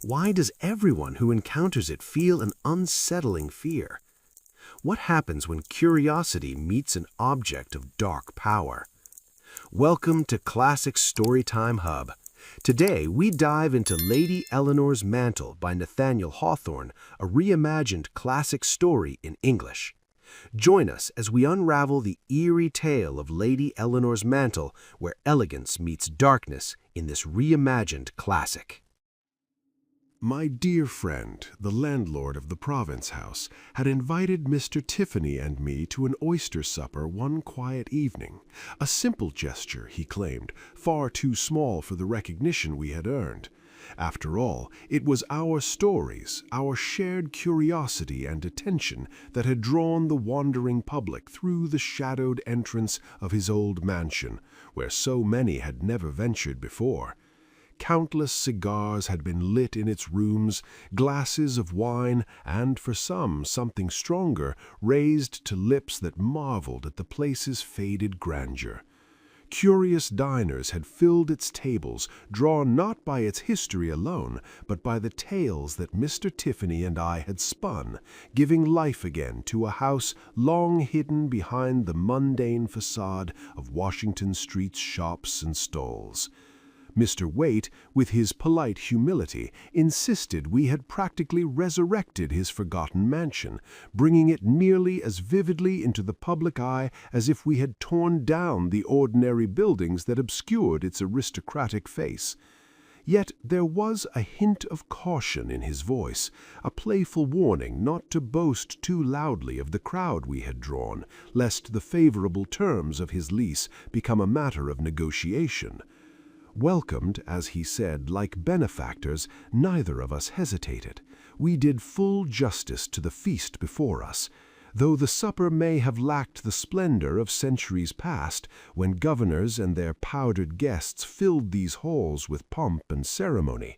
Why does everyone who encounters it feel an unsettling fear? What happens when curiosity meets an object of dark power? Welcome to Classic Storytime Hub. Today, we dive into Lady Eleanor's Mantle by Nathaniel Hawthorne, a reimagined classic story in English. Join us as we unravel the eerie tale of Lady Eleanor's Mantle, where elegance meets darkness in this reimagined classic. My dear friend, the landlord of the Province House, had invited Mr. Tiffany and me to an oyster supper one quiet evening. A simple gesture, he claimed, far too small for the recognition we had earned. After all, it was our stories, our shared curiosity and attention that had drawn the wandering public through the shadowed entrance of his old mansion, where so many had never ventured before. Countless cigars had been lit in its rooms, glasses of wine, and for some something stronger, raised to lips that marveled at the place's faded grandeur. Curious diners had filled its tables, drawn not by its history alone, but by the tales that Mr. Tiffany and I had spun, giving life again to a house long hidden behind the mundane facade of Washington Street's shops and stalls. Mr. Waite, with his polite humility, insisted we had practically resurrected his forgotten mansion, bringing it nearly as vividly into the public eye as if we had torn down the ordinary buildings that obscured its aristocratic face. Yet there was a hint of caution in his voice, a playful warning not to boast too loudly of the crowd we had drawn, lest the favorable terms of his lease become a matter of negotiation. Welcomed, as he said, like benefactors, neither of us hesitated. We did full justice to the feast before us, though the supper may have lacked the splendor of centuries past, when governors and their powdered guests filled these halls with pomp and ceremony,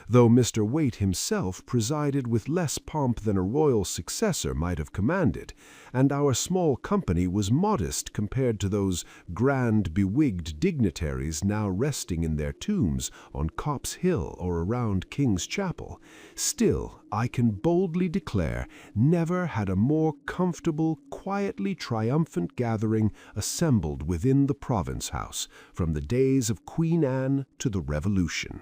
though Mr. Waite himself presided with less pomp than a royal successor might have commanded, and our small company was modest compared to those grand, bewigged dignitaries now resting in their tombs on Copp's Hill or around King's Chapel. Still, I can boldly declare, never had a more comfortable, quietly triumphant gathering assembled within the Province House, from the days of Queen Anne to the Revolution.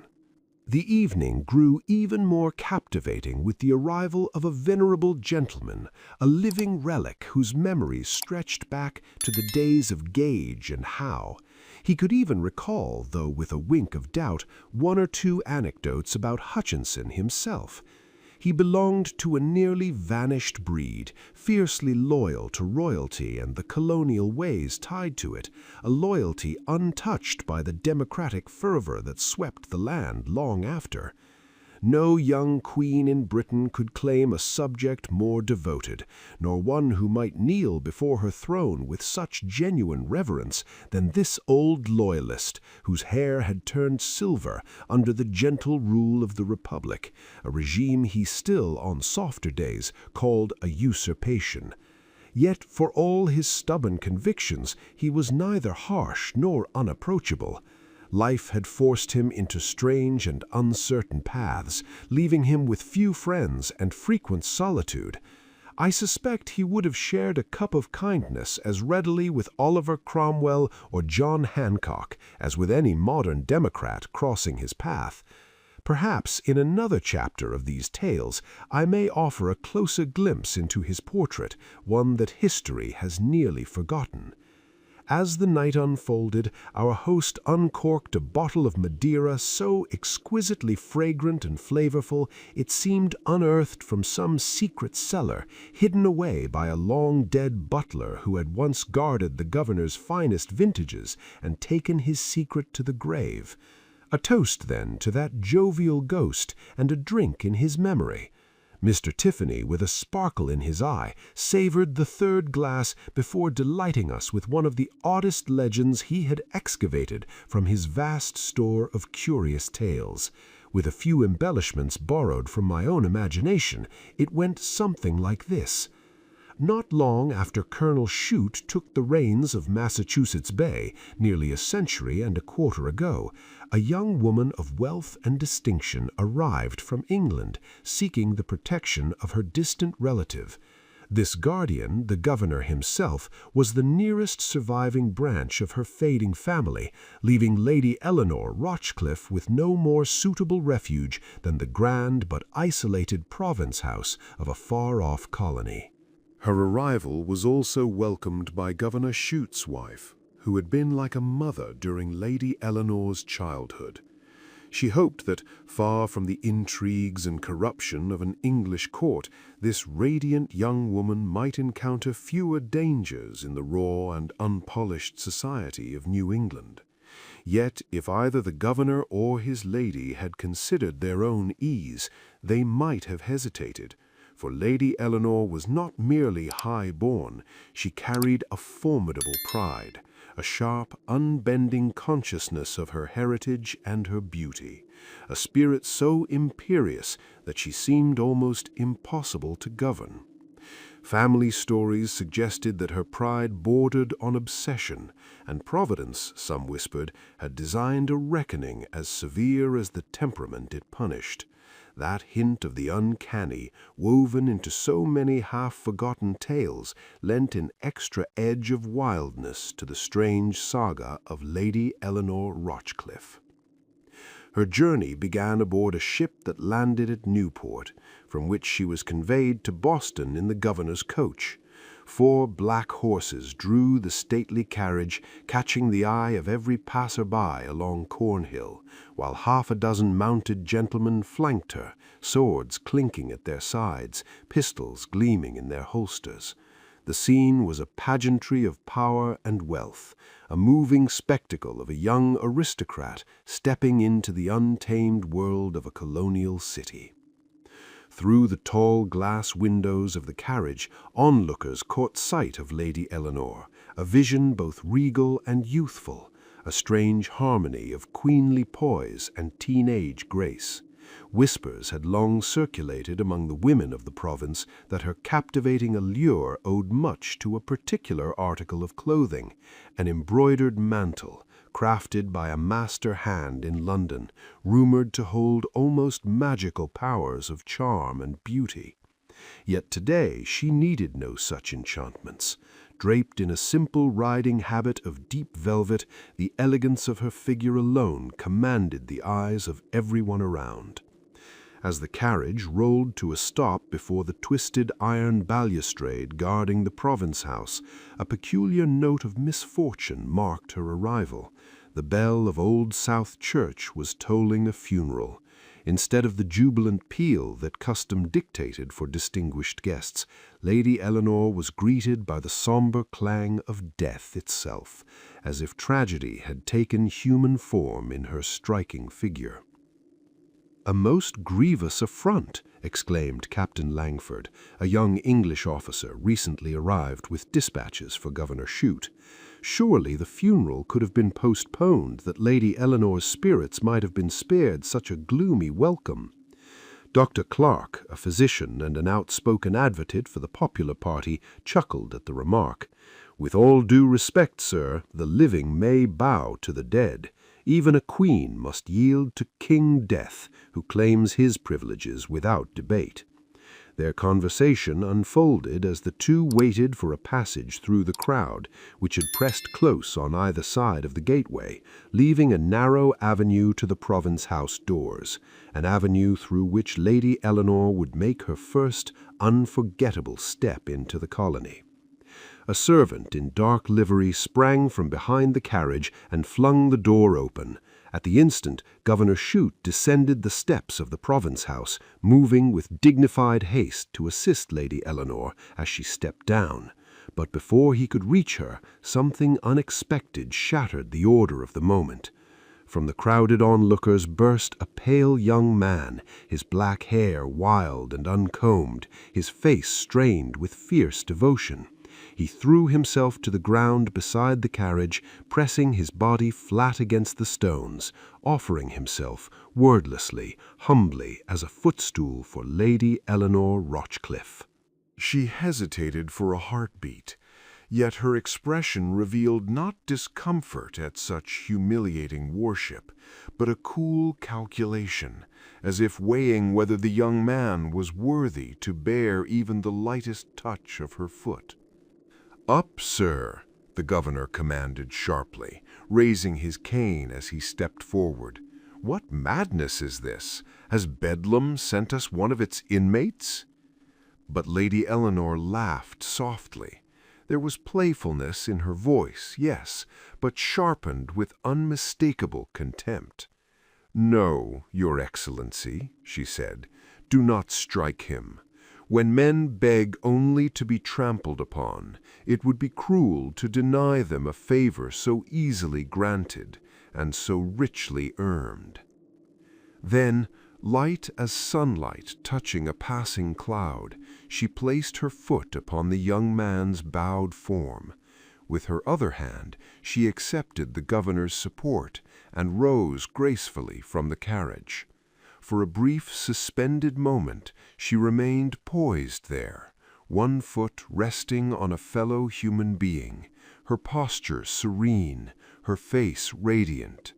The evening grew even more captivating with the arrival of a venerable gentleman, a living relic whose memory stretched back to the days of Gage and Howe. He could even recall, though with a wink of doubt, one or two anecdotes about Hutchinson himself. He belonged to a nearly vanished breed, fiercely loyal to royalty and the colonial ways tied to it, a loyalty untouched by the democratic fervor that swept the land long after. No young queen in Britain could claim a subject more devoted, nor one who might kneel before her throne with such genuine reverence than this old loyalist, whose hair had turned silver under the gentle rule of the Republic, a regime he still, on softer days, called a usurpation. Yet, for all his stubborn convictions, he was neither harsh nor unapproachable. Life had forced him into strange and uncertain paths, leaving him with few friends and frequent solitude. I suspect he would have shared a cup of kindness as readily with Oliver Cromwell or John Hancock as with any modern Democrat crossing his path. Perhaps in another chapter of these tales I may offer a closer glimpse into his portrait, one that history has nearly forgotten. As the night unfolded, our host uncorked a bottle of Madeira so exquisitely fragrant and flavorful it seemed unearthed from some secret cellar, hidden away by a long-dead butler who had once guarded the governor's finest vintages and taken his secret to the grave. A toast, then, to that jovial ghost, and a drink in his memory. Mr. Tiffany, with a sparkle in his eye, savored the third glass before delighting us with one of the oddest legends he had excavated from his vast store of curious tales. With a few embellishments borrowed from my own imagination, it went something like this. Not long after Colonel Shute took the reins of Massachusetts Bay, nearly a century and a quarter ago, a young woman of wealth and distinction arrived from England, seeking the protection of her distant relative. This guardian, the governor himself, was the nearest surviving branch of her fading family, leaving Lady Eleanore Rochcliffe with no more suitable refuge than the grand but isolated province house of a far-off colony. Her arrival was also welcomed by Governor Shute's wife, who had been like a mother during Lady Eleanor's childhood. She hoped that, far from the intrigues and corruption of an English court, this radiant young woman might encounter fewer dangers in the raw and unpolished society of New England. Yet, if either the governor or his lady had considered their own ease, they might have hesitated, for Lady Eleanore was not merely high-born, she carried a formidable pride, a sharp, unbending consciousness of her heritage and her beauty, a spirit so imperious that she seemed almost impossible to govern. Family stories suggested that her pride bordered on obsession, and Providence, some whispered, had designed a reckoning as severe as the temperament it punished. That hint of the uncanny, woven into so many half-forgotten tales, lent an extra edge of wildness to the strange saga of Lady Eleanore Rochcliffe. Her journey began aboard a ship that landed at Newport, from which she was conveyed to Boston in the governor's coach. 4 black horses drew the stately carriage, catching the eye of every passer-by along Cornhill, while half a dozen mounted gentlemen flanked her, swords clinking at their sides, pistols gleaming in their holsters. The scene was a pageantry of power and wealth, a moving spectacle of a young aristocrat stepping into the untamed world of a colonial city. Through the tall glass windows of the carriage, onlookers caught sight of Lady Eleanore, a vision both regal and youthful, a strange harmony of queenly poise and teenage grace. Whispers had long circulated among the women of the province that her captivating allure owed much to a particular article of clothing, an embroidered mantle, crafted by a master hand in London, rumored to hold almost magical powers of charm and beauty. Yet today she needed no such enchantments. Draped in a simple riding habit of deep velvet, the elegance of her figure alone commanded the eyes of everyone around. As the carriage rolled to a stop before the twisted iron balustrade guarding the province house, a peculiar note of misfortune marked her arrival. The bell of Old South Church was tolling a funeral. Instead of the jubilant peal that custom dictated for distinguished guests, Lady Eleanore was greeted by the somber clang of death itself, as if tragedy had taken human form in her striking figure. "A most grievous affront," exclaimed Captain Langford, a young English officer recently arrived with dispatches for Governor Shute. "Surely the funeral could have been postponed that Lady Eleanor's spirits might have been spared such a gloomy welcome." Dr. Clark, a physician and an outspoken advocate for the popular party, chuckled at the remark. "With all due respect, sir, the living may bow to the dead. Even a queen must yield to King Death, who claims his privileges without debate." Their conversation unfolded as the two waited for a passage through the crowd, which had pressed close on either side of the gateway, leaving a narrow avenue to the province house doors, an avenue through which Lady Eleanore would make her first unforgettable step into the colony. A servant in dark livery sprang from behind the carriage and flung the door open. At the instant, Governor Shute descended the steps of the province house, moving with dignified haste to assist Lady Eleanore as she stepped down. But before he could reach her, something unexpected shattered the order of the moment. From the crowded onlookers burst a pale young man, his black hair wild and uncombed, his face strained with fierce devotion. He threw himself to the ground beside the carriage, pressing his body flat against the stones, offering himself, wordlessly, humbly, as a footstool for Lady Eleanore Rochcliffe. She hesitated for a heartbeat, Yet her expression revealed not discomfort at such humiliating worship, but a cool calculation, as if weighing whether the young man was worthy to bear even the lightest touch of her foot. "Up, sir," the governor commanded sharply, raising his cane as he stepped forward. "What madness is this? Has Bedlam sent us one of its inmates?" But Lady Eleanore laughed softly. There was playfulness in her voice, yes, but sharpened with unmistakable contempt. "No, Your Excellency," she said, "do not strike him. When men beg only to be trampled upon, it would be cruel to deny them a favor so easily granted and so richly earned." Then, light as sunlight touching a passing cloud, she placed her foot upon the young man's bowed form. With her other hand, she accepted the governor's support and rose gracefully from the carriage. For a brief, suspended moment, she remained poised there, one foot resting on a fellow human being, her posture serene, her face radiant.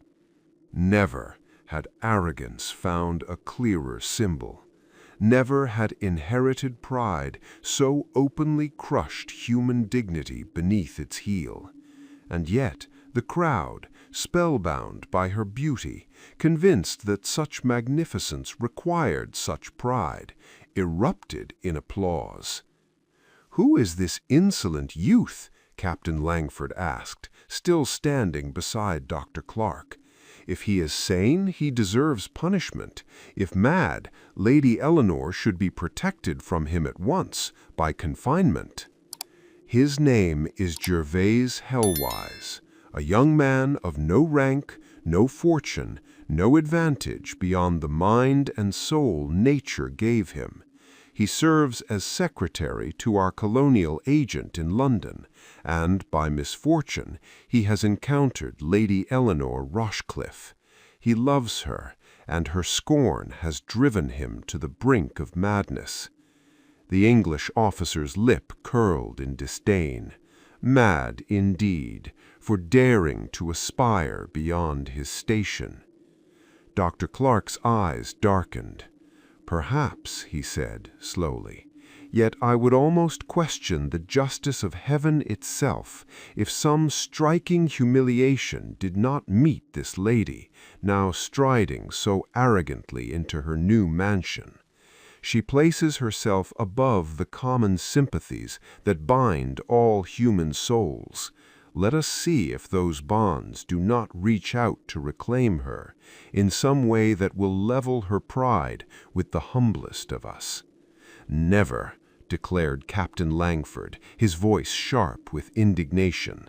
Never had arrogance found a clearer symbol. Never had inherited pride so openly crushed human dignity beneath its heel. And yet the crowd, spellbound by her beauty, convinced that such magnificence required such pride, erupted in applause. "Who is this insolent youth?" Captain Langford asked, still standing beside Dr. Clark. "If he is sane, he deserves punishment. If mad, Lady Eleanore should be protected from him at once, by confinement." "His name is Gervase Helwise, a young man of no rank, no fortune, no advantage beyond the mind and soul nature gave him. He serves as secretary to our colonial agent in London, and, by misfortune, he has encountered Lady Eleanore Rochcliffe. He loves her, and her scorn has driven him to the brink of madness." The English officer's lip curled in disdain. Mad, indeed, for daring to aspire beyond his station. Dr. Clark's eyes darkened. "Perhaps," he said slowly, "yet I would almost question the justice of heaven itself if some striking humiliation did not meet this lady, now striding so arrogantly into her new mansion. She places herself above the common sympathies that bind all human souls. Let us see if those bonds do not reach out to reclaim her in some way that will level her pride with the humblest of us." "Never," declared Captain Langford, his voice sharp with indignation.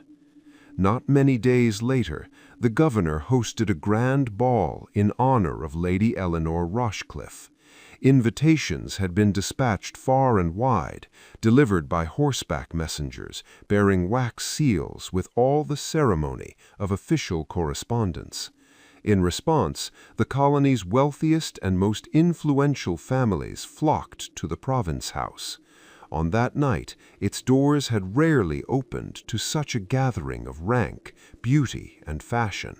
Not many days later, the governor hosted a grand ball in honor of Lady Eleanore Rochcliffe. Invitations had been dispatched far and wide, delivered by horseback messengers, bearing wax seals with all the ceremony of official correspondence. In response, the colony's wealthiest and most influential families flocked to the province house. On that night, its doors had rarely opened to such a gathering of rank, beauty, and fashion.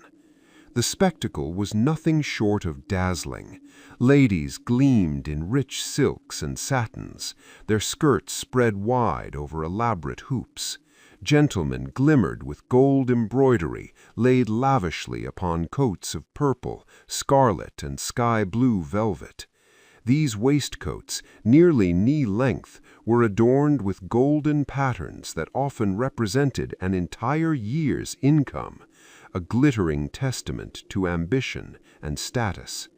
The spectacle was nothing short of dazzling. Ladies gleamed in rich silks and satins, their skirts spread wide over elaborate hoops. Gentlemen glimmered with gold embroidery laid lavishly upon coats of purple, scarlet, and sky-blue velvet. These waistcoats, nearly knee-length, were adorned with golden patterns that often represented an entire year's income, a glittering testament to ambition and status.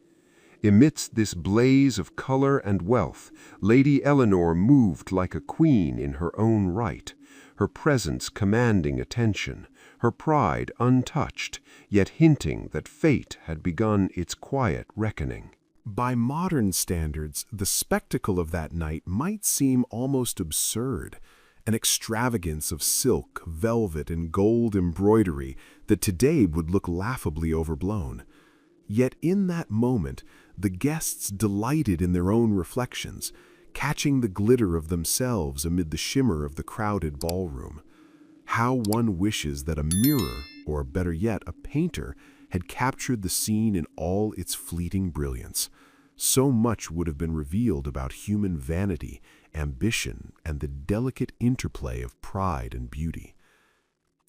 Amidst this blaze of color and wealth, Lady Eleanore moved like a queen in her own right, her presence commanding attention, her pride untouched, yet hinting that fate had begun its quiet reckoning. By modern standards, the spectacle of that night might seem almost absurd, an extravagance of silk, velvet, and gold embroidery that today would look laughably overblown. Yet in that moment, the guests delighted in their own reflections, catching the glitter of themselves amid the shimmer of the crowded ballroom. How one wishes that a mirror, or better yet, a painter, had captured the scene in all its fleeting brilliance. So much would have been revealed about human vanity, ambition, and the delicate interplay of pride and beauty.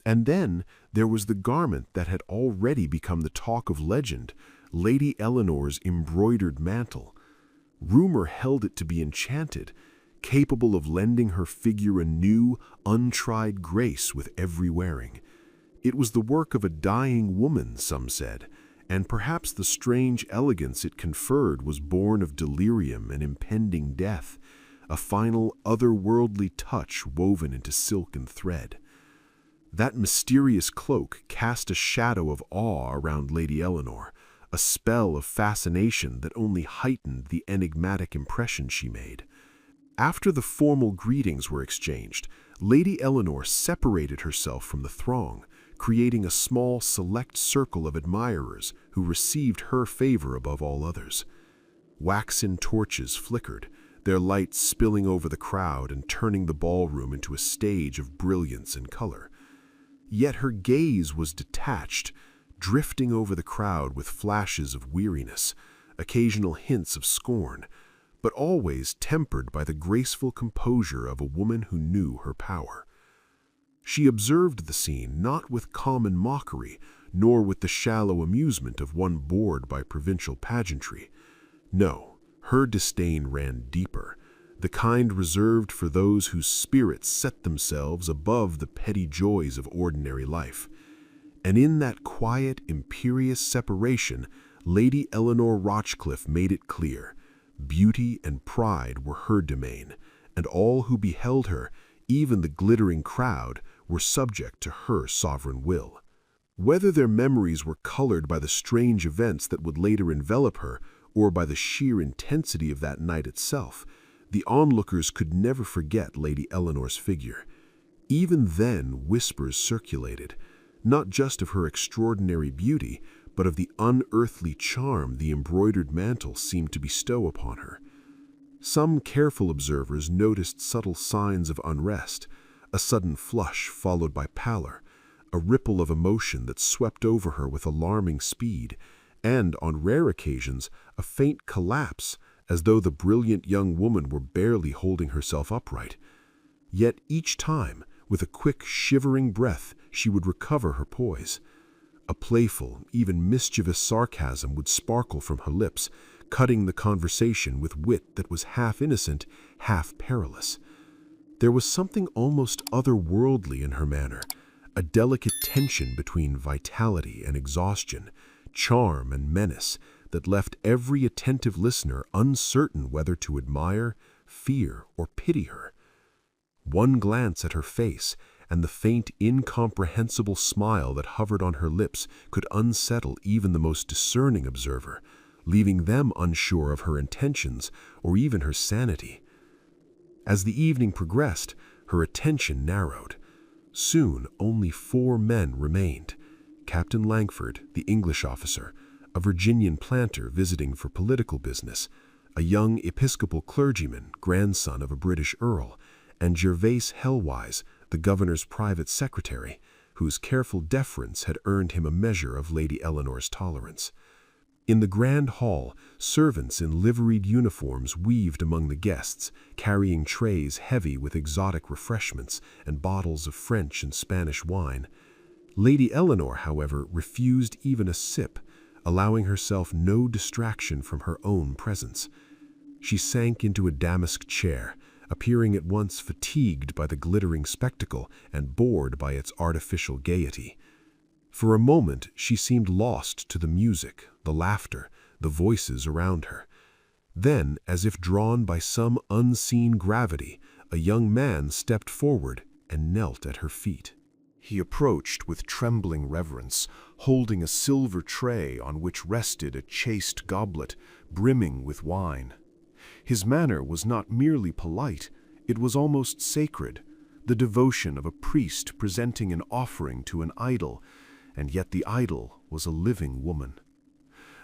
And then there was the garment that had already become the talk of legend, Lady Eleanor's embroidered mantle. Rumor held it to be enchanted, capable of lending her figure a new, untried grace with every wearing. It was the work of a dying woman, some said, and perhaps the strange elegance it conferred was born of delirium and impending death, a final otherworldly touch woven into silk and thread. That mysterious cloak cast a shadow of awe around Lady Eleanor, a spell of fascination that only heightened the enigmatic impression she made. After the formal greetings were exchanged, Lady Eleanor separated herself from the throng, creating a small select circle of admirers who received her favor above all others. Waxen torches flickered, their light spilling over the crowd and turning the ballroom into a stage of brilliance and color. Yet her gaze was detached, drifting over the crowd with flashes of weariness, occasional hints of scorn, but always tempered by the graceful composure of a woman who knew her power. She observed the scene not with common mockery, nor with the shallow amusement of one bored by provincial pageantry. No, her disdain ran deeper, the kind reserved for those whose spirits set themselves above the petty joys of ordinary life. And in that quiet, imperious separation, Lady Eleanore Rochcliffe made it clear, beauty and pride were her domain, and all who beheld her, even the glittering crowd, were subject to her sovereign will. Whether their memories were colored by the strange events that would later envelop her, or by the sheer intensity of that night itself, the onlookers could never forget Lady Eleanor's figure. Even then, whispers circulated, not just of her extraordinary beauty, but of the unearthly charm the embroidered mantle seemed to bestow upon her. Some careful observers noticed subtle signs of unrest, a sudden flush followed by pallor, a ripple of emotion that swept over her with alarming speed, and, on rare occasions, a faint collapse, as though the brilliant young woman were barely holding herself upright. Yet each time, with a quick, shivering breath, she would recover her poise. A playful, even mischievous sarcasm would sparkle from her lips, cutting the conversation with wit that was half innocent, half perilous. There was something almost otherworldly in her manner, a delicate tension between vitality and exhaustion, charm and menace, that left every attentive listener uncertain whether to admire, fear, or pity her. One glance at her face, and the faint, incomprehensible smile that hovered on her lips could unsettle even the most discerning observer, leaving them unsure of her intentions or even her sanity. As the evening progressed, her attention narrowed. Soon only 4 men remained: Captain Langford, the English officer, a Virginian planter visiting for political business, a young Episcopal clergyman, grandson of a British earl, and Gervase Helwise, the governor's private secretary, whose careful deference had earned him a measure of Lady Eleanor's tolerance. In the grand hall, servants in liveried uniforms weaved among the guests, carrying trays heavy with exotic refreshments and bottles of French and Spanish wine. Lady Eleanor, however, refused even a sip, allowing herself no distraction from her own presence. She sank into a damask chair, appearing at once fatigued by the glittering spectacle and bored by its artificial gaiety. For a moment she seemed lost to the music, the laughter, the voices around her. Then, as if drawn by some unseen gravity, a young man stepped forward and knelt at her feet. He approached with trembling reverence, holding a silver tray on which rested a chased goblet brimming with wine. His manner was not merely polite, it was almost sacred, the devotion of a priest presenting an offering to an idol, and yet the idol was a living woman.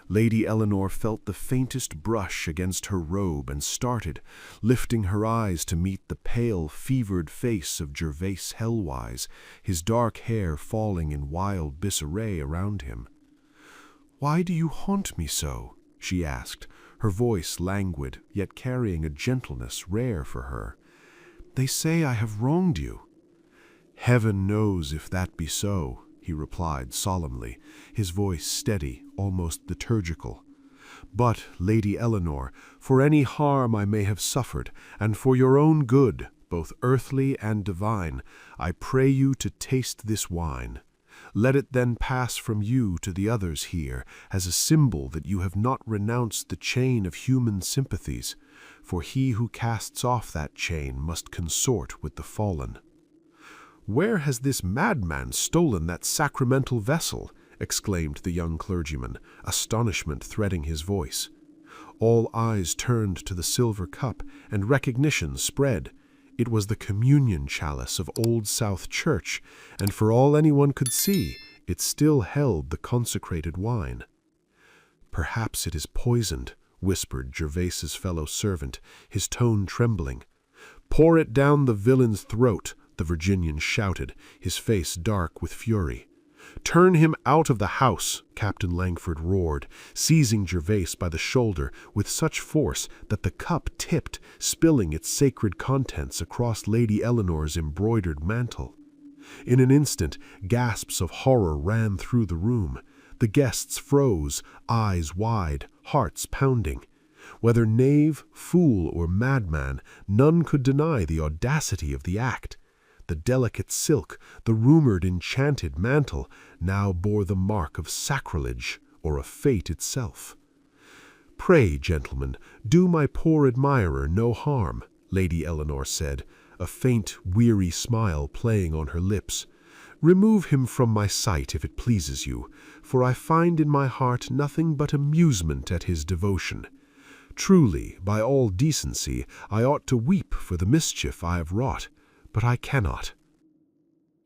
Lady Eleanore felt the faintest brush against her robe and started, lifting her eyes to meet the pale, fevered face of Gervase Hellwise, his dark hair falling in wild disarray around him. "Why do you haunt me so?" she asked, her voice languid, yet carrying a gentleness rare for her. "They say I have wronged you." "Heaven knows if that be so," he replied solemnly, his voice steady, almost liturgical. "But, Lady Eleanore, for any harm I may have suffered, and for your own good, both earthly and divine, I pray you to taste this wine. Let it then pass from you to the others here as a symbol that you have not renounced the chain of human sympathies, for he who casts off that chain must consort with the fallen." "Where has this madman stolen that sacramental vessel?" exclaimed the young clergyman, astonishment threading his voice. All eyes turned to the silver cup, and recognition spread. It was the communion chalice of Old South Church, and for all anyone could see, it still held the consecrated wine. "Perhaps it is poisoned," whispered Gervase's fellow servant, his tone trembling. "Pour it down the villain's throat," the Virginian shouted, his face dark with fury. "Turn him out of the house," Captain Langford roared, seizing Gervase by the shoulder with such force that the cup tipped, spilling its sacred contents across Lady Eleanor's embroidered mantle. In an instant, gasps of horror ran through the room. The guests froze, eyes wide, hearts pounding. Whether knave, fool, or madman, none could deny the audacity of the act. The delicate silk, the rumored enchanted mantle, now bore the mark of sacrilege or of fate itself. "Pray, gentlemen, do my poor admirer no harm," Lady Eleanore said, a faint, weary smile playing on her lips. "Remove him from my sight if it pleases you, for I find in my heart nothing but amusement at his devotion. Truly, by all decency, I ought to weep for the mischief I have wrought, but I cannot."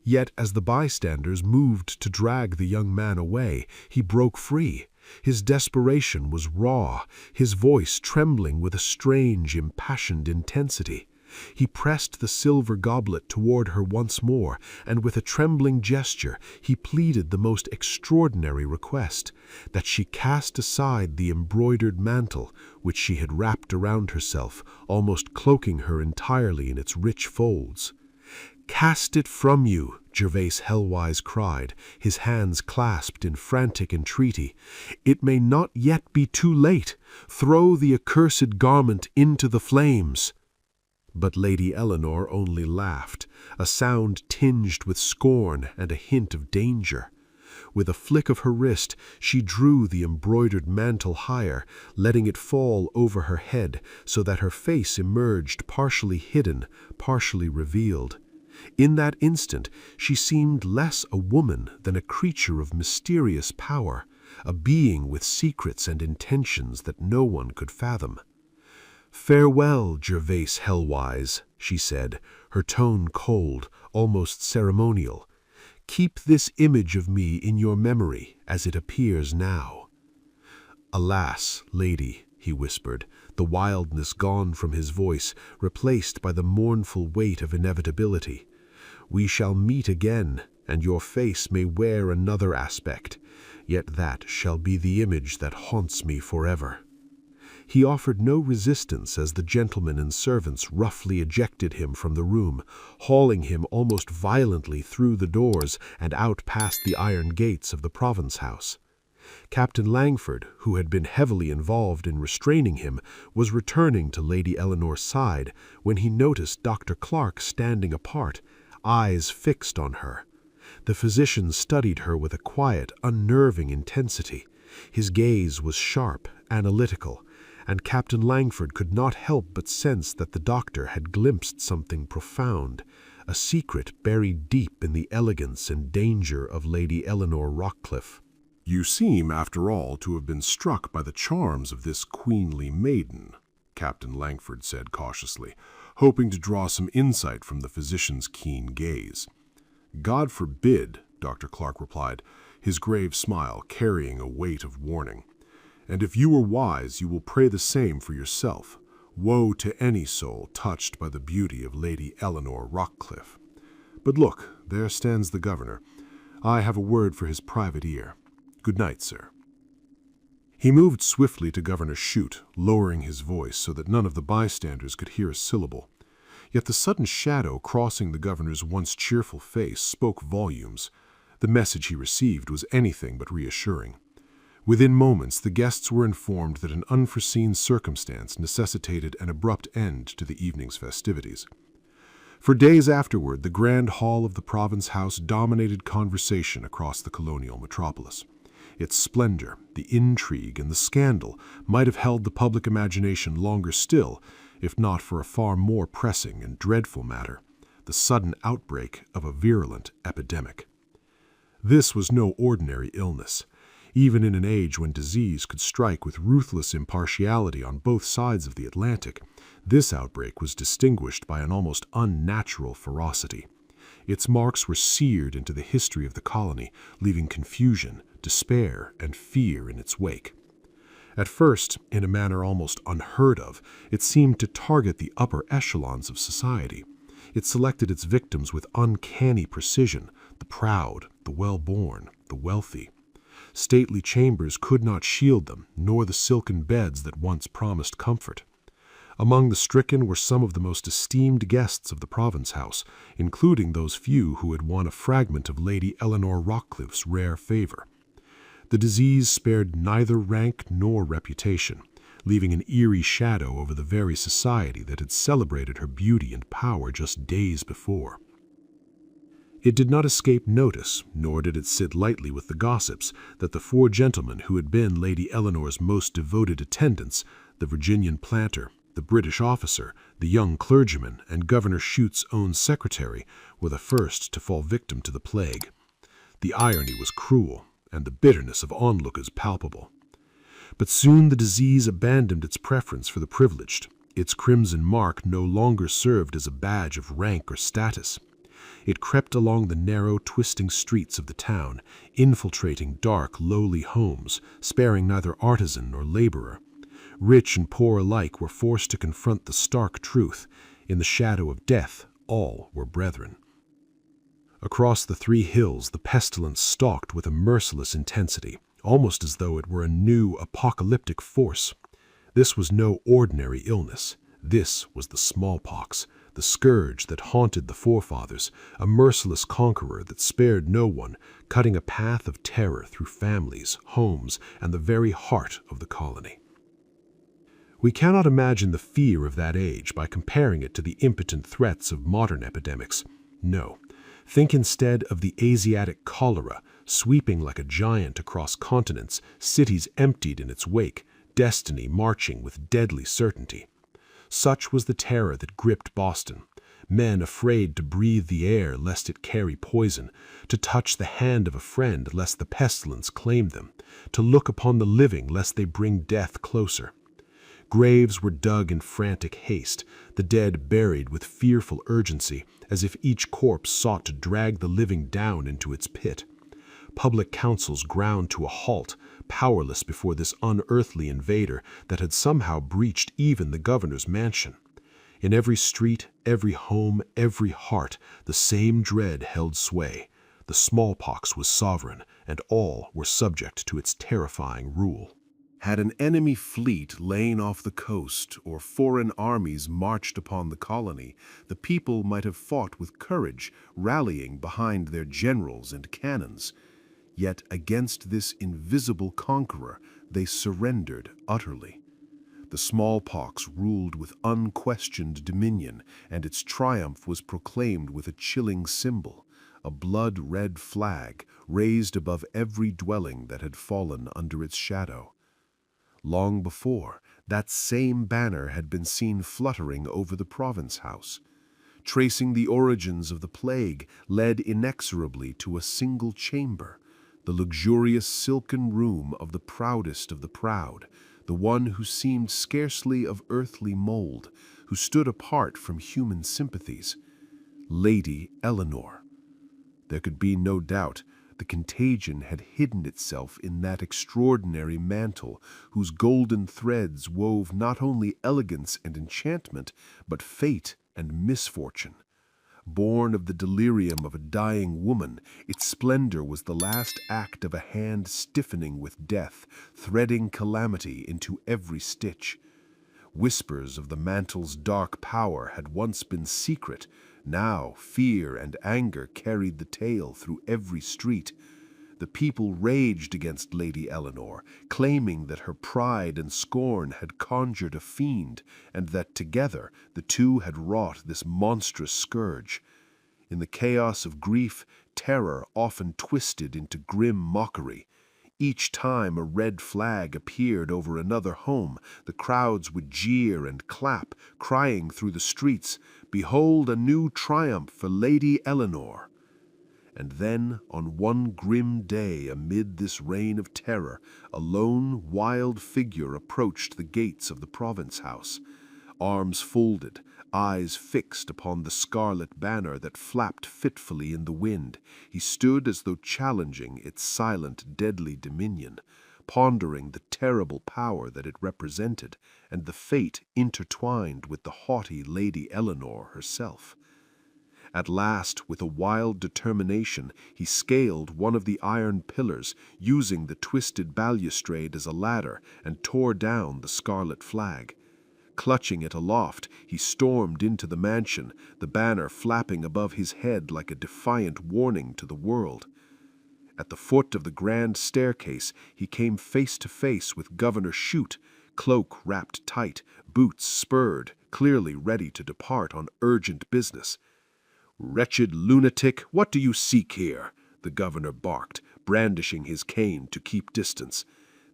Yet as the bystanders moved to drag the young man away, he broke free. His desperation was raw, his voice trembling with a strange, impassioned intensity. He pressed the silver goblet toward her once more, and with a trembling gesture he pleaded the most extraordinary request, that she cast aside the embroidered mantle which she had wrapped around herself, almost cloaking her entirely in its rich folds. "Cast it from you," Gervase Hellwise cried, his hands clasped in frantic entreaty. "It may not yet be too late. Throw the accursed garment into the flames." But Lady Eleanore only laughed, a sound tinged with scorn and a hint of danger. With a flick of her wrist, she drew the embroidered mantle higher, letting it fall over her head so that her face emerged partially hidden, partially revealed. In that instant, she seemed less a woman than a creature of mysterious power, a being with secrets and intentions that no one could fathom. "Farewell, Gervase Hellwise," she said, her tone cold, almost ceremonial. "Keep this image of me in your memory as it appears now." "Alas, lady," he whispered, the wildness gone from his voice, replaced by the mournful weight of inevitability. "We shall meet again, and your face may wear another aspect, yet that shall be the image that haunts me forever." He offered no resistance as the gentlemen and servants roughly ejected him from the room, hauling him almost violently through the doors and out past the iron gates of the province house. Captain Langford, who had been heavily involved in restraining him, was returning to Lady Eleanor's side when he noticed Dr. Clark standing apart, eyes fixed on her. The physician studied her with a quiet, unnerving intensity. His gaze was sharp, analytical, and Captain Langford could not help but sense that the doctor had glimpsed something profound, a secret buried deep in the elegance and danger of Lady Eleanore Rochcliffe. "You seem, after all, to have been struck by the charms of this queenly maiden," Captain Langford said cautiously, hoping to draw some insight from the physician's keen gaze. "God forbid," Dr. Clark replied, his grave smile carrying a weight of warning. And if you are wise, you will pray the same for yourself. Woe to any soul touched by the beauty of Lady Eleanore Rochcliffe. But look, there stands the governor. I have a word for his private ear. Good night, sir." He moved swiftly to Governor Shute, lowering his voice so that none of the bystanders could hear a syllable. Yet the sudden shadow crossing the governor's once cheerful face spoke volumes. The message he received was anything but reassuring. Within moments, the guests were informed that an unforeseen circumstance necessitated an abrupt end to the evening's festivities. For days afterward, the grand hall of the Province House dominated conversation across the colonial metropolis. Its splendor, the intrigue, and the scandal might have held the public imagination longer still, if not for a far more pressing and dreadful matter, the sudden outbreak of a virulent epidemic. This was no ordinary illness. Even in an age when disease could strike with ruthless impartiality on both sides of the Atlantic, this outbreak was distinguished by an almost unnatural ferocity. Its marks were seared into the history of the colony, leaving confusion, despair, and fear in its wake. At first, in a manner almost unheard of, it seemed to target the upper echelons of society. It selected its victims with uncanny precision, the proud, the well-born, the wealthy. Stately chambers could not shield them, nor the silken beds that once promised comfort. Among the stricken were some of the most esteemed guests of the Province House, including those few who had won a fragment of Lady Eleanore Rochcliffe's rare favor. The disease spared neither rank nor reputation, leaving an eerie shadow over the very society that had celebrated her beauty and power just days before. It did not escape notice, nor did it sit lightly with the gossips, that the four gentlemen who had been Lady Eleanor's most devoted attendants, the Virginian planter, the British officer, the young clergyman, and Governor Shute's own secretary, were the first to fall victim to the plague. The irony was cruel, and the bitterness of onlookers palpable. But soon the disease abandoned its preference for the privileged. Its crimson mark no longer served as a badge of rank or status. It crept along the narrow, twisting streets of the town, infiltrating dark, lowly homes, sparing neither artisan nor laborer. Rich and poor alike were forced to confront the stark truth. In the shadow of death, all were brethren. Across the 3 hills, the pestilence stalked with a merciless intensity, almost as though it were a new, apocalyptic force. This was no ordinary illness. This was the smallpox, the scourge that haunted the forefathers, a merciless conqueror that spared no one, cutting a path of terror through families, homes, and the very heart of the colony. We cannot imagine the fear of that age by comparing it to the impotent threats of modern epidemics. No. Think instead of the Asiatic cholera, sweeping like a giant across continents, cities emptied in its wake, destiny marching with deadly certainty. Such was the terror that gripped Boston. Men afraid to breathe the air lest it carry poison, to touch the hand of a friend lest the pestilence claim them, to look upon the living lest they bring death closer. Graves were dug in frantic haste, the dead buried with fearful urgency, as if each corpse sought to drag the living down into its pit. Public councils ground to a halt, powerless before this unearthly invader that had somehow breached even the governor's mansion. In every street, every home, every heart, the same dread held sway. The smallpox was sovereign, and all were subject to its terrifying rule. Had an enemy fleet lain off the coast or foreign armies marched upon the colony, the people might have fought with courage, rallying behind their generals and cannons. Yet against this invisible conqueror, they surrendered utterly. The smallpox ruled with unquestioned dominion, and its triumph was proclaimed with a chilling symbol, a blood-red flag raised above every dwelling that had fallen under its shadow. Long before, that same banner had been seen fluttering over the Province House. Tracing the origins of the plague led inexorably to a single chamber, the luxurious silken room of the proudest of the proud, the one who seemed scarcely of earthly mold, who stood apart from human sympathies. Lady Eleanore. There could be no doubt The contagion had hidden itself in that extraordinary mantle, whose golden threads wove not only elegance and enchantment, but fate and misfortune. Born of the delirium of a dying woman, its splendor was the last act of a hand stiffening with death, threading calamity into every stitch. Whispers of the mantle's dark power had once been secret. Now fear and anger carried the tale through every street. The people raged against Lady Eleanore, claiming that her pride and scorn had conjured a fiend, and that together the two had wrought this monstrous scourge. In the chaos of grief, terror often twisted into grim mockery. Each time a red flag appeared over another home, the crowds would jeer and clap, crying through the streets, "Behold a new triumph for Lady Eleanore!" And then, on one grim day amid this reign of terror, a lone, wild figure approached the gates of the province house. Arms folded, eyes fixed upon the scarlet banner that flapped fitfully in the wind, he stood as though challenging its silent, deadly dominion, pondering the terrible power that it represented, and the fate intertwined with the haughty Lady Eleanore herself. At last, with a wild determination, he scaled one of the iron pillars, using the twisted balustrade as a ladder, and tore down the scarlet flag. Clutching it aloft, he stormed into the mansion, the banner flapping above his head like a defiant warning to the world. At the foot of the grand staircase, he came face to face with Governor Shute, cloak wrapped tight, boots spurred, clearly ready to depart on urgent business. "Wretched lunatic, what do you seek here?" the governor barked, brandishing his cane to keep distance.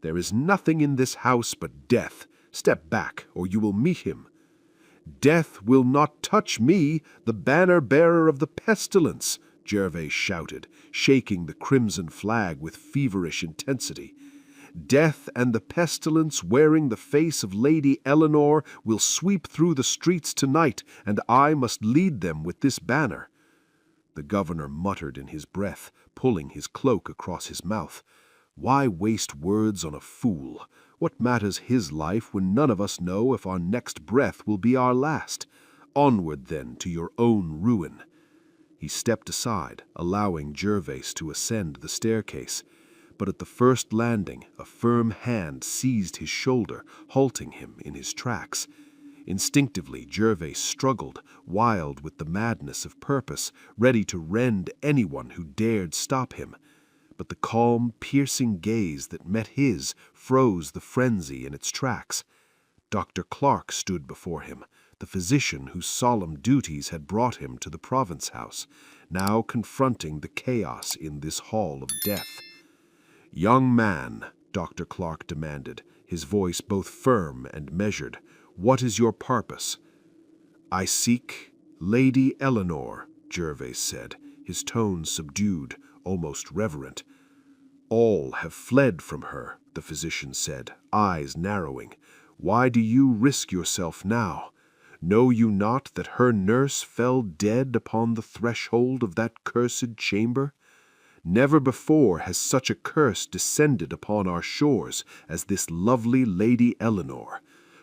"There is nothing in this house but death. Step back, or you will meet him." "Death will not touch me, the banner-bearer of the pestilence," Gervais shouted, shaking the crimson flag with feverish intensity. "Death and the pestilence wearing the face of Lady Eleanore will sweep through the streets tonight, and I must lead them with this banner." The governor muttered in his breath, pulling his cloak across his mouth. Why waste words on a fool? What matters his life when none of us know if our next breath will be our last? Onward, then, to your own ruin. He stepped aside, allowing Gervais to ascend the staircase. But at the first landing, a firm hand seized his shoulder, halting him in his tracks. Instinctively, Gervais struggled, wild with the madness of purpose, ready to rend anyone who dared stop him. But the calm, piercing gaze that met his froze the frenzy in its tracks. Dr. Clark stood before him, the physician whose solemn duties had brought him to the province house, now confronting the chaos in this hall of death. "Young man," Dr. Clark demanded, his voice both firm and measured, "what is your purpose?" "I seek Lady Eleanore," Gervais said, his tone subdued, almost reverent. "All have fled from her," the physician said, eyes narrowing. "Why do you risk yourself now? Know you not that her nurse fell dead upon the threshold of that cursed chamber? Never before has such a curse descended upon our shores as this lovely Lady Eleanore.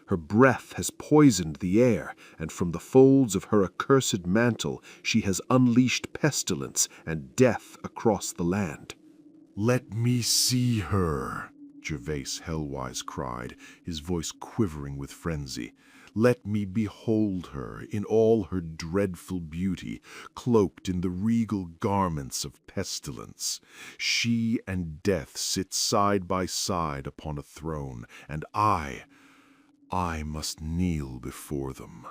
Her breath has poisoned the air, and from the folds of her accursed mantle she has unleashed pestilence and death across the land." "Let me see her," Gervais Hellwise cried, his voice quivering with frenzy. "Let me behold her in all her dreadful beauty, cloaked in the regal garments of pestilence. She and death sit side by side upon a throne, and I must kneel before them."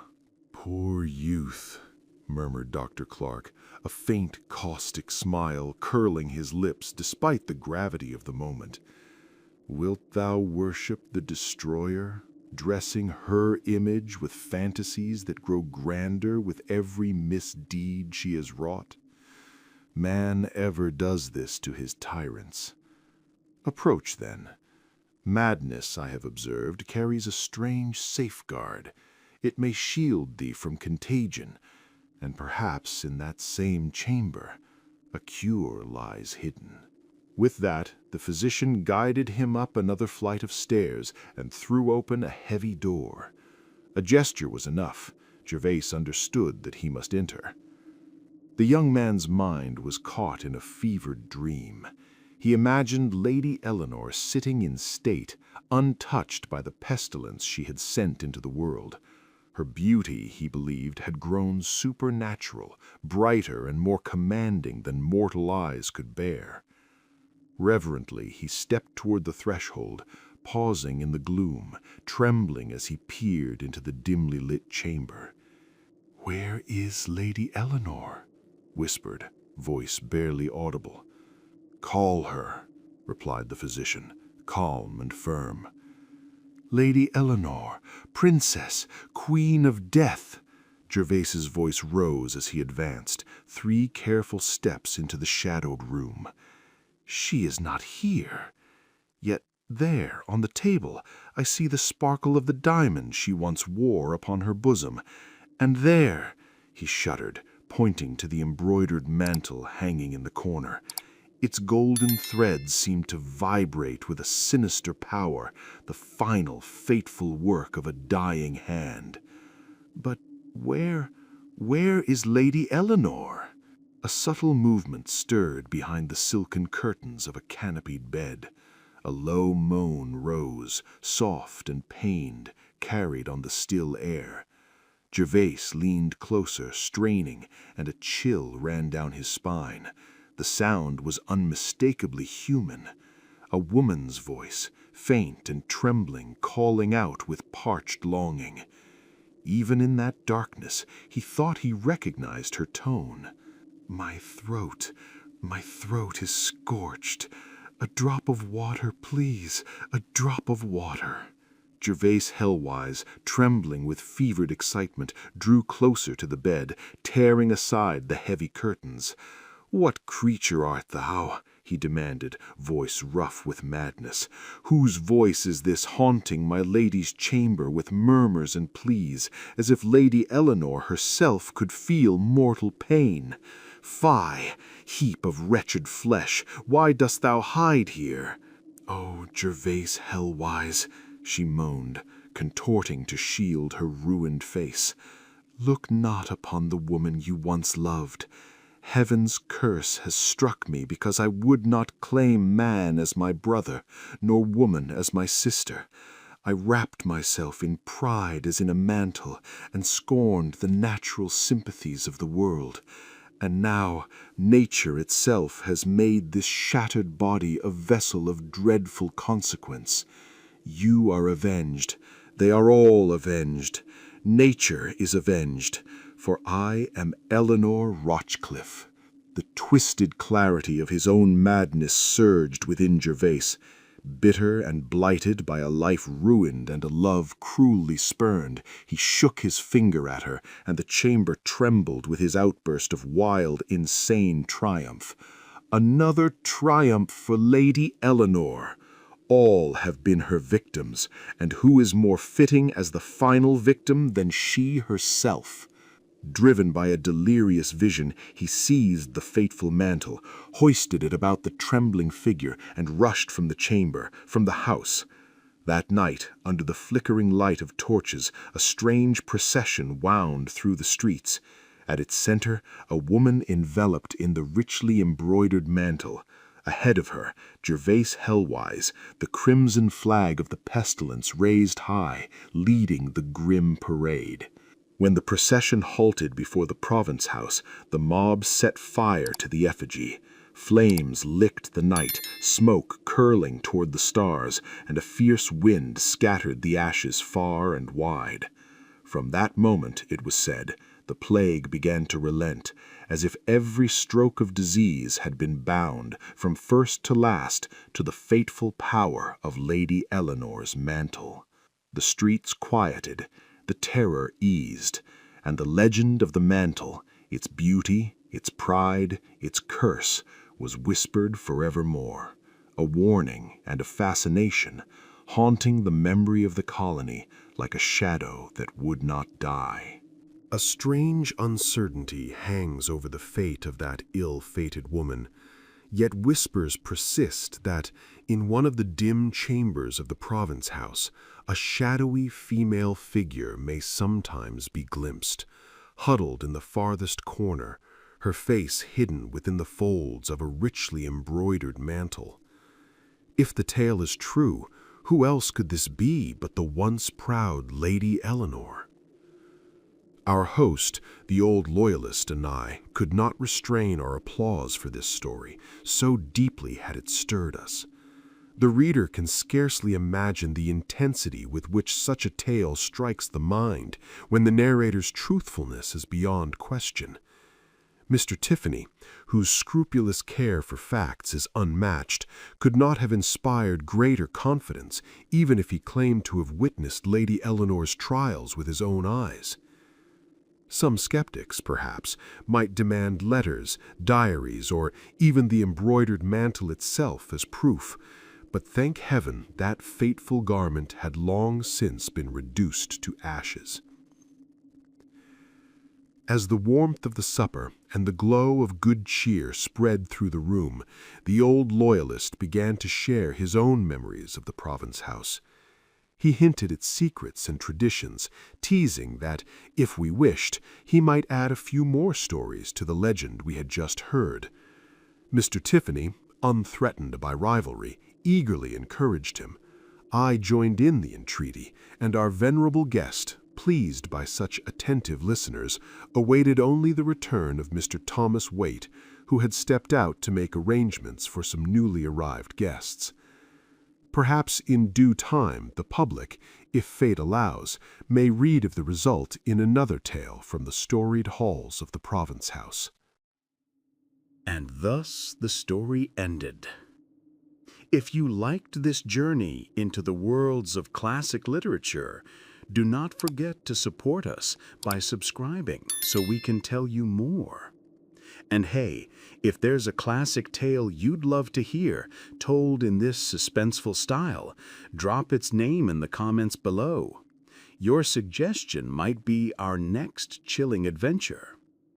"Poor youth," murmured Dr. Clark, a faint caustic smile curling his lips despite the gravity of the moment. "Wilt thou worship the destroyer, dressing her image with fantasies that grow grander with every misdeed she has wrought? Man ever does this to his tyrants. Approach, then. Madness, I have observed, carries a strange safeguard. It may shield thee from contagion, and perhaps in that same chamber A cure lies hidden." With that, the physician guided him up another flight of stairs and threw open a heavy door. A gesture was enough. Gervais understood that he must enter. The young man's mind was caught in a fevered dream. He imagined Lady Eleanore sitting in state, untouched by the pestilence she had sent into the world. Her beauty, he believed, had grown supernatural, brighter and more commanding than mortal eyes could bear. Reverently, he stepped toward the threshold, pausing in the gloom, trembling as he peered into the dimly lit chamber. "Where is Lady Eleanore?" whispered, voice barely audible. "Call her," replied the physician, calm and firm. "Lady Eleanore, princess, queen of death." Gervais's voice rose as he advanced, 3 careful steps into the shadowed room. "She is not here. Yet there, on the table, I see the sparkle of the diamond she once wore upon her bosom. And there," he shuddered, pointing to the embroidered mantle hanging in the corner. Its golden threads seemed to vibrate with a sinister power, the final, fateful work of a dying hand. But where is Lady Eleanore? A subtle movement stirred behind the silken curtains of a canopied bed. A low moan rose, soft and pained, carried on the still air. Gervais leaned closer, straining, and a chill ran down his spine. The sound was unmistakably human. A woman's voice, faint and trembling, calling out with parched longing. Even in that darkness, he thought he recognized her tone. My throat is scorched. A drop of water, please, a drop of water." Gervais Hellwise, trembling with fevered excitement, drew closer to the bed, tearing aside the heavy curtains. "What creature art thou?" he demanded, voice rough with madness. "Whose voice is this haunting my lady's chamber with murmurs and pleas, as if Lady Eleanore herself could feel mortal pain? Fie, heap of wretched flesh, why dost thou hide here?" "Oh, Gervais Hellwise," she moaned, contorting to shield her ruined face. "Look not upon the woman you once loved. Heaven's curse has struck me because I would not claim man as my brother, nor woman as my sister. I wrapped myself in pride as in a mantle, and scorned the natural sympathies of the world. And now nature itself has made this shattered body a vessel of dreadful consequence. You are avenged. They are all avenged. Nature is avenged, for I am Eleanore Rochcliffe." The twisted clarity of his own madness surged within Gervais. Bitter and blighted by a life ruined and a love cruelly spurned, he shook his finger at her, and the chamber trembled with his outburst of wild, insane triumph. Another triumph for Lady Eleanore! All have been her victims, and who is more fitting as the final victim than she herself? Driven by a delirious vision, he seized the fateful mantle, hoisted it about the trembling figure, and rushed from the chamber, from the house. That night, under the flickering light of torches, a strange procession wound through the streets. At its center, a woman enveloped in the richly embroidered mantle. Ahead of her, Gervais Hellwise, the crimson flag of the pestilence raised high, leading the grim parade. When the procession halted before the province house, the mob set fire to the effigy. Flames licked the night, smoke curling toward the stars, and a fierce wind scattered the ashes far and wide. From that moment, it was said, the plague began to relent, as if every stroke of disease had been bound, from first to last, to the fateful power of Lady Eleanor's mantle. The streets quieted, the terror eased, and the legend of the mantle, its beauty, its pride, its curse, was whispered forevermore, a warning and a fascination, haunting the memory of the colony like a shadow that would not die. A strange uncertainty hangs over the fate of that ill-fated woman, yet whispers persist that, in one of the dim chambers of the province house, a shadowy female figure may sometimes be glimpsed, huddled in the farthest corner, her face hidden within the folds of a richly embroidered mantle. If the tale is true, who else could this be but the once proud Lady Eleanore? Our host, the old loyalist, and I could not restrain our applause for this story, so deeply had it stirred us. The reader can scarcely imagine the intensity with which such a tale strikes the mind when the narrator's truthfulness is beyond question. Mr. Tiffany, whose scrupulous care for facts is unmatched, could not have inspired greater confidence even if he claimed to have witnessed Lady Eleanor's trials with his own eyes. Some skeptics, perhaps, might demand letters, diaries, or even the embroidered mantle itself as proof, but thank heaven that fateful garment had long since been reduced to ashes. As the warmth of the supper and the glow of good cheer spread through the room, the old loyalist began to share his own memories of the province house. He hinted at secrets and traditions, teasing that, if we wished, he might add a few more stories to the legend we had just heard. Mr. Tiffany, unthreatened by rivalry, eagerly encouraged him. I joined in the entreaty, and our venerable guest, pleased by such attentive listeners, awaited only the return of Mr. Thomas Waite, who had stepped out to make arrangements for some newly arrived guests. Perhaps in due time the public, if fate allows, may read of the result in another tale from the storied halls of the province house. And thus the story ended. If you liked this journey into the worlds of classic literature, do not forget to support us by subscribing so we can tell you more. And hey, if there's a classic tale you'd love to hear told in this suspenseful style, drop its name in the comments below. Your suggestion might be our next chilling adventure.